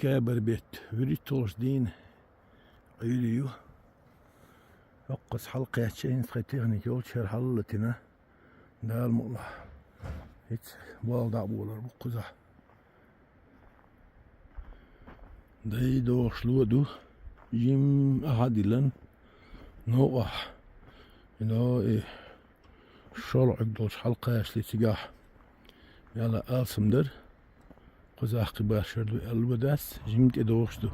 كابر بيت وريتوش دين عيليو يقص حلقة شين سخيتيغني يول شير حلتنا دال مؤلح هيت بالدع بولر بقزح داي دوش لودو جيم أهدلن نوح إنه إيه شرع دوش حلقة شلي تجاح يلا آسمدر قزح قبار شردو الوداس جيمت إدوشدو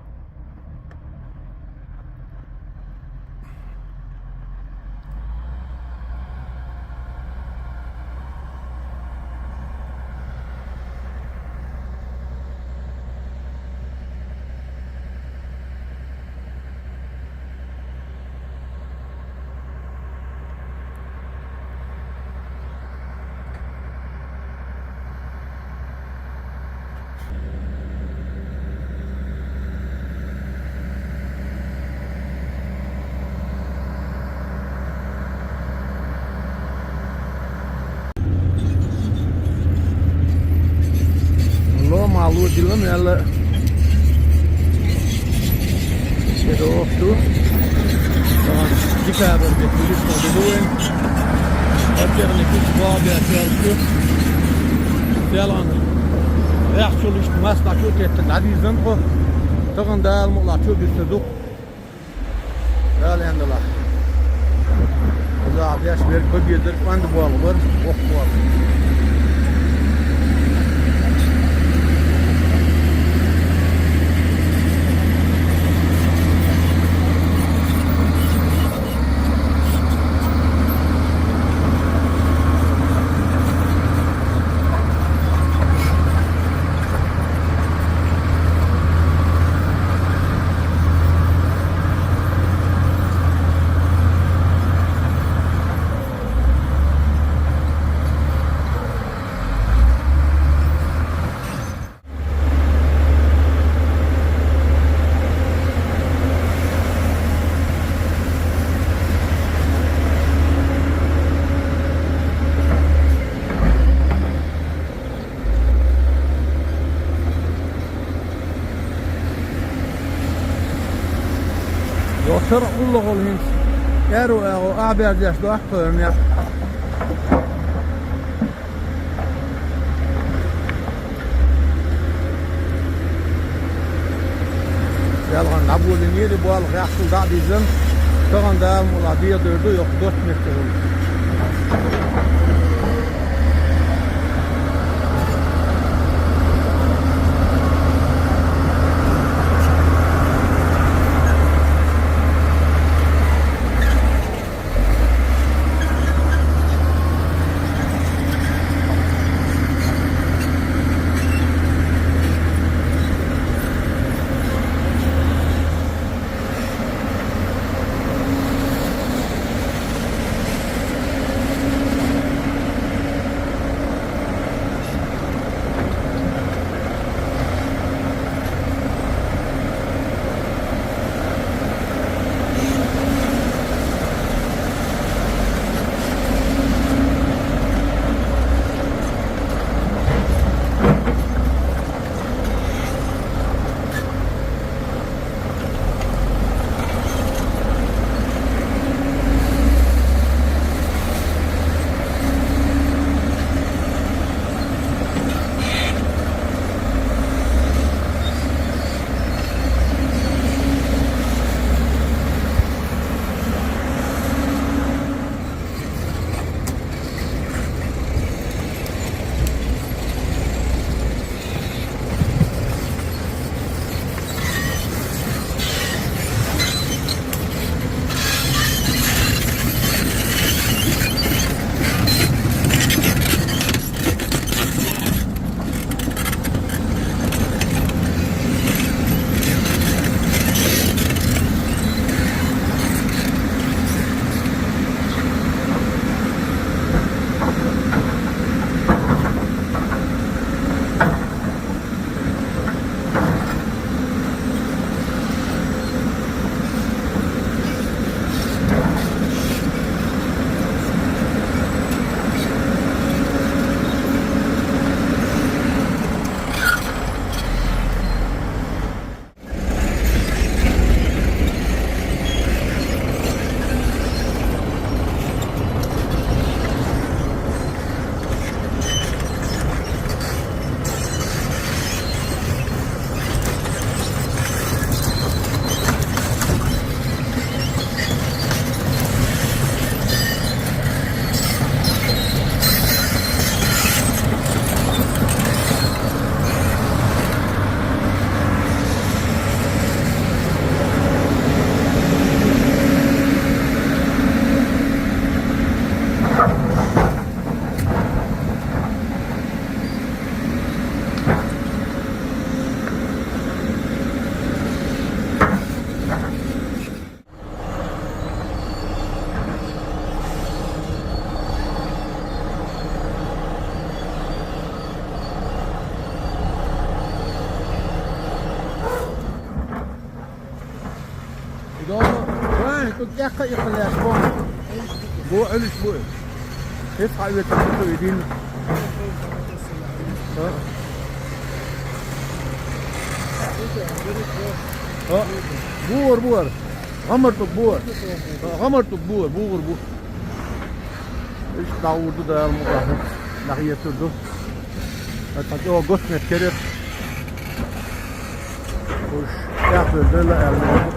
malu dilam yalla şöyle oldu. Tamam, dikkat edin. Polis modelin. Ötürü küçük abi atıyor. Yalan. Yaxşı iş masla çok etti. Nadizim o. Tağın da almaqlar çok üstüdük. Yalandılar. Uzağa yaş ver köbyedir. Kandı bağlı var. Ok var. Yotar ulluq ol hins. Ero o haber yaşlı aktarım ya. Yalğan nabulun yeri bu al yaxşı da bizim. Tağın da muladiye dördü yok 4 metre oldu. Doğru. Vay, bu yakka yıkılaş bu. Bu ölüş bu. Hep hayvetin söylediğin. Buur. Gamartuk buur. Gamartuk buur. Bu. İşte davurdu da almıyorum. Nahiye turdu. Tabii o götmek gerek. Hoş. Yapıldı la elma.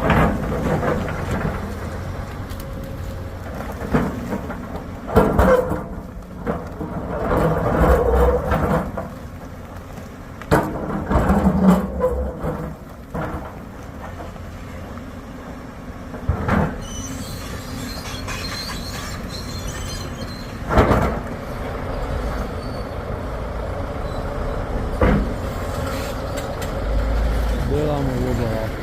Devam oluyor baba.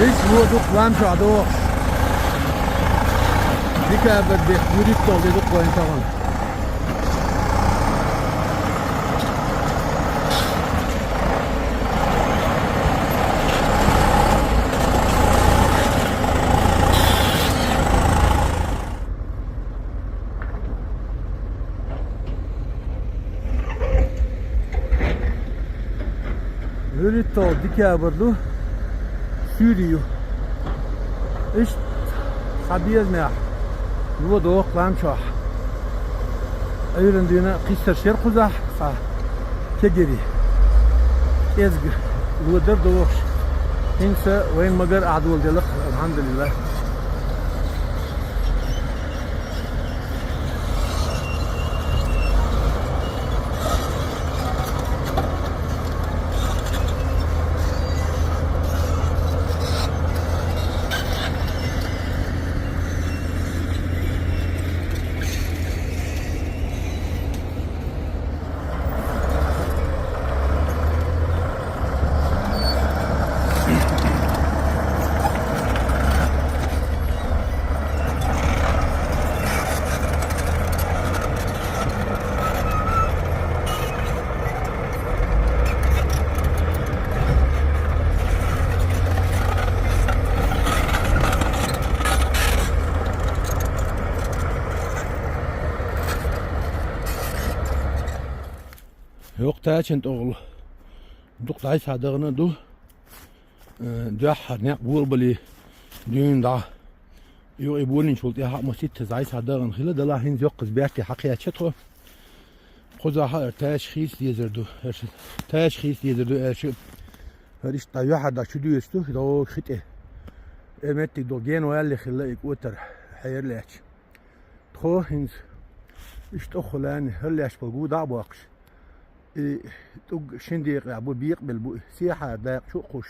Hiç vurduk lan çadı o. Bir kere bir yürüyüp doldurduk koyun tamam. Yürüyüp doldu dike vurdu. Sürüyor. İşte sabiyaz ne? Bu da oklan çok. Öğrendiğine kısır şer kuzah sa kegeri. Ezgi. Bu da doğuş. İnse ve magar adul delik elhamdülillah. Yok taçent oğul. Duk day sadığını du. Diyahar ne bul bali düğün da. Yok ibulin şult ya hamusit zay sadığın hile de lahin yok kız belki hakiye çetro. Koza teşhis diyezirdu. Teşhis diyezirdu erşi. Her iş dayahar da şu düğüstü. Da khite. Emetti do gen o yerli hile ikuter. Hayırlı aç. Tro hins. İşte خلاني هلا يشبه جود عباقش توج شندي أبو بيقبل بو سياحة داق شو خوش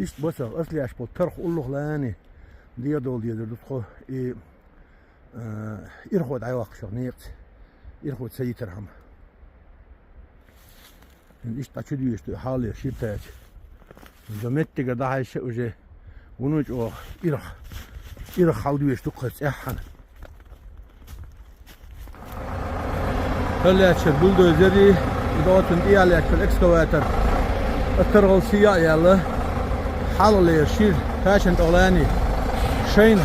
إيش بس أصلي يشبه ترخ أقول خلاني دي دول دي دخو يرخد عواق شغنيت يرخد سيترهم إيش تأشدي إيش حالي شيبتاج جمعت كده هاي شيء وجه ونوج أو يرخ حاولي إيش تقص إحنا هلا شر بولدوزري إضاءة إيالة في الإكسكواتر الترغلسية يلا حاله اللي يشيل فاشن أغلاني شين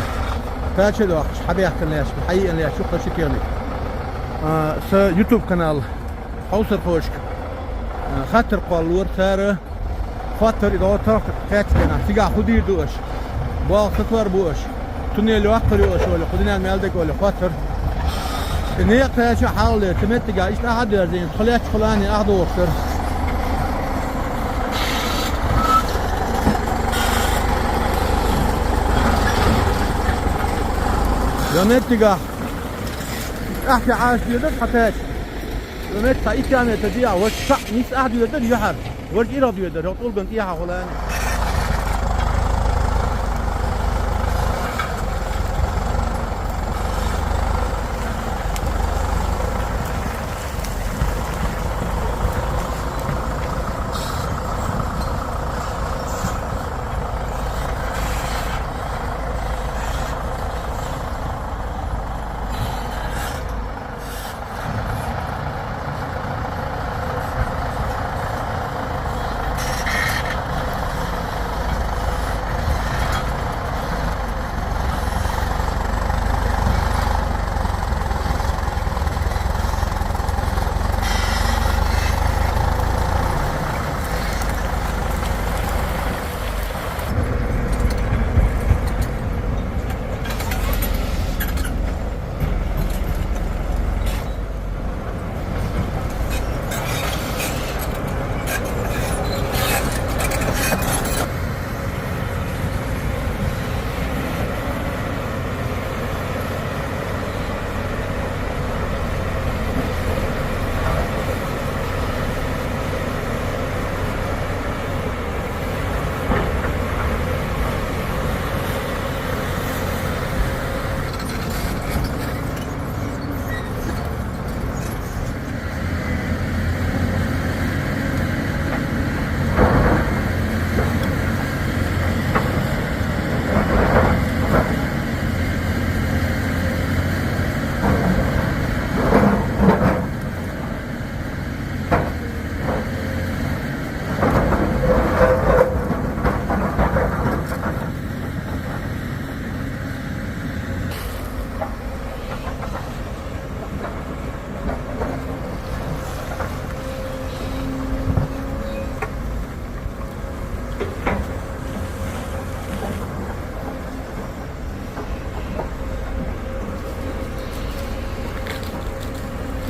فاشل وقت حبي أحكي ليش بحقيقة اللي أشوف شيء كيرلي يوتيوب قناة حوصر خوشك خاطر قالور ثار خاطر إضاءة طرف كاتكنا سيجا خدي دوش باغ تطور بوش توني اللي وقت يوش ولا خدينا المالدك ولا خاطر نيق تاشو حاول تمتقع إيش أحد يرزين خليش خلاني أحد وقتر يمتقع أحكي عاش يدر حتاش يمتقع إيش يعني تجيع وش صح نيس أحد يدر يحر ورج إيراد يدر يطول قنت إيها خلاني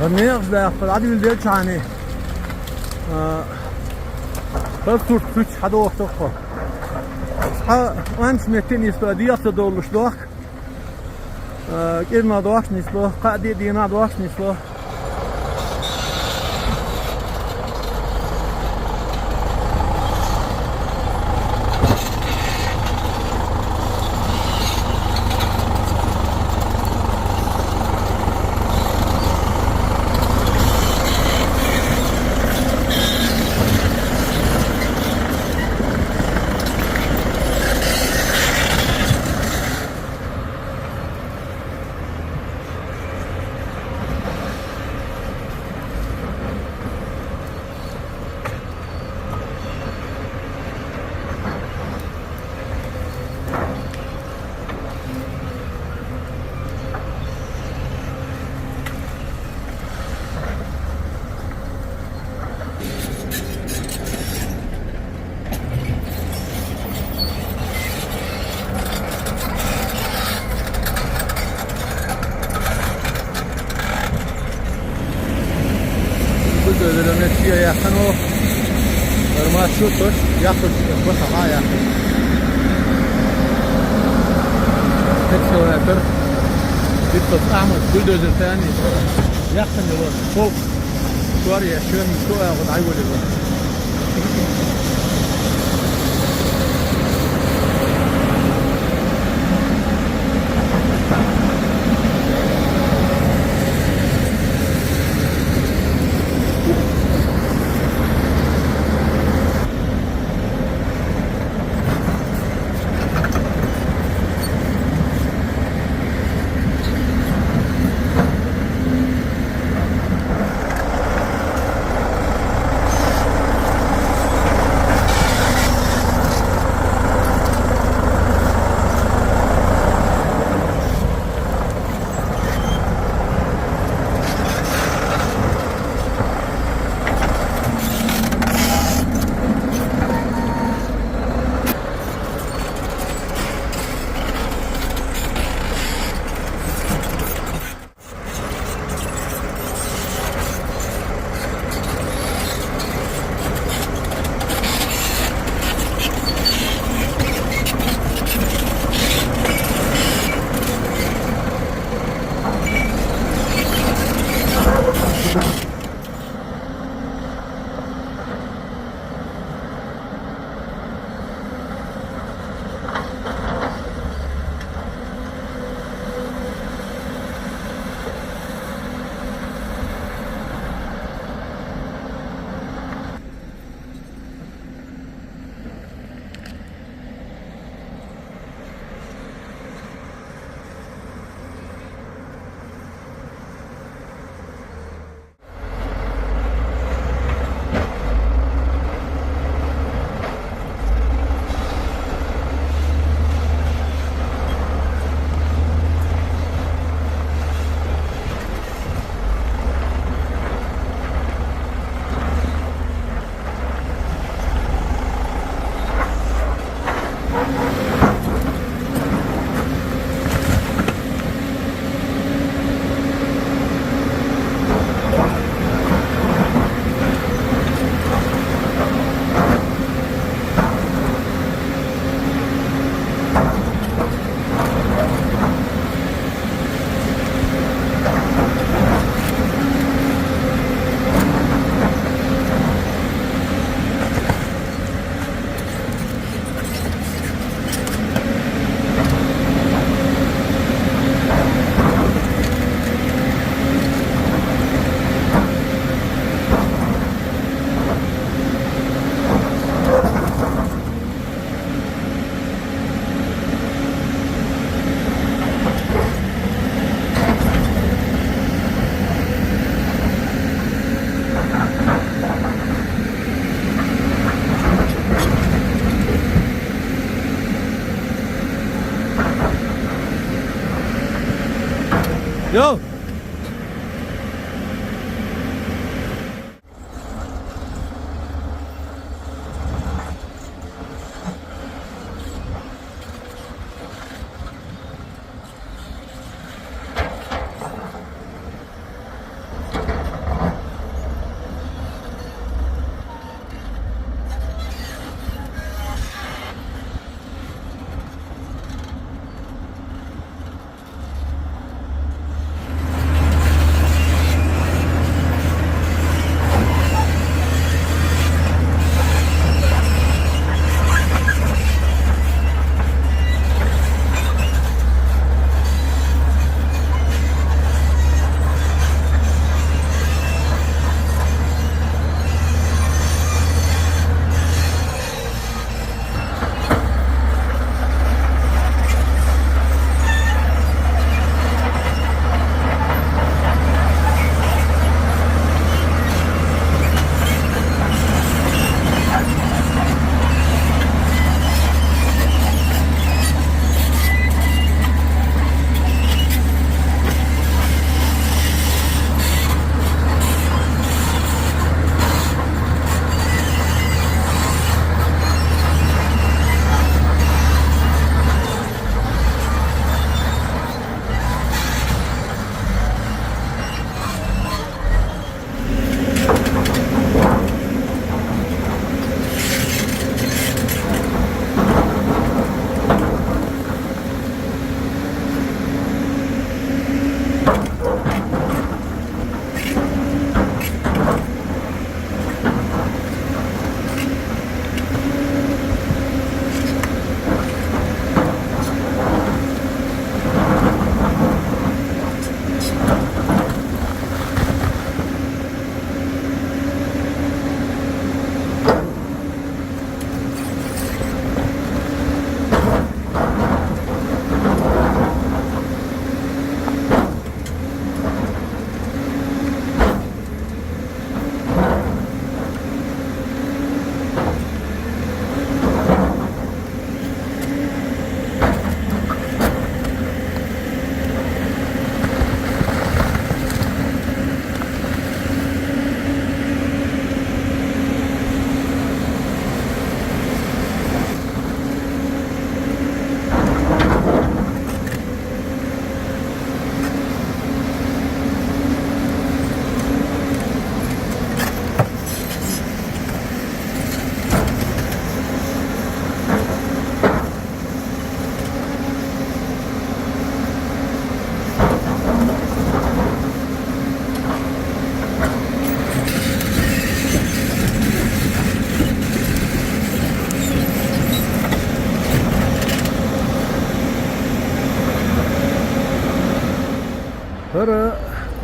Örneğin hadi bildiğin çani. Bak tut hadi ortak ko. Ha ans metin istediği doğruş doğak. Gelme doğak nislo, kadi dina doğak nislo. Ödelemesiye yakın o ırmağı şutur. Yaklaşık bu saha yakın. 6 kilometre. Bir tık Ahmet Bulldozer tani yakın yolu. Sol şu var ya şu an şu ayağı ayvolu var.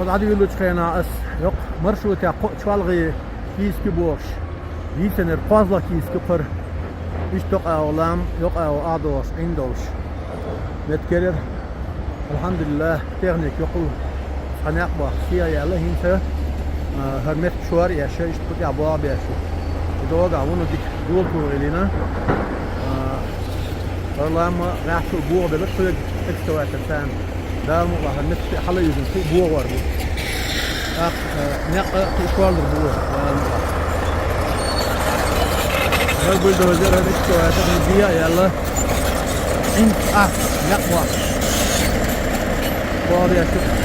adı yolu çıkayana as yok marşrut ya çuvalgı kiski boş yisener fazla kiski kır işte ağlam yok ağdos indoş metkeler elhamdülillah teknik yok anak bak siya ya Allah hinse hürmet şuar yaşa işte ya bu abi yaşa doğru onu dik yol kurulina Allah'ım rahatı bu da bir ekstra sen daha mı var net halı yüzün bu var bu ne kualdır bu her buldozer hadi ekstra diye ya Allah in ne var bu abi yaşa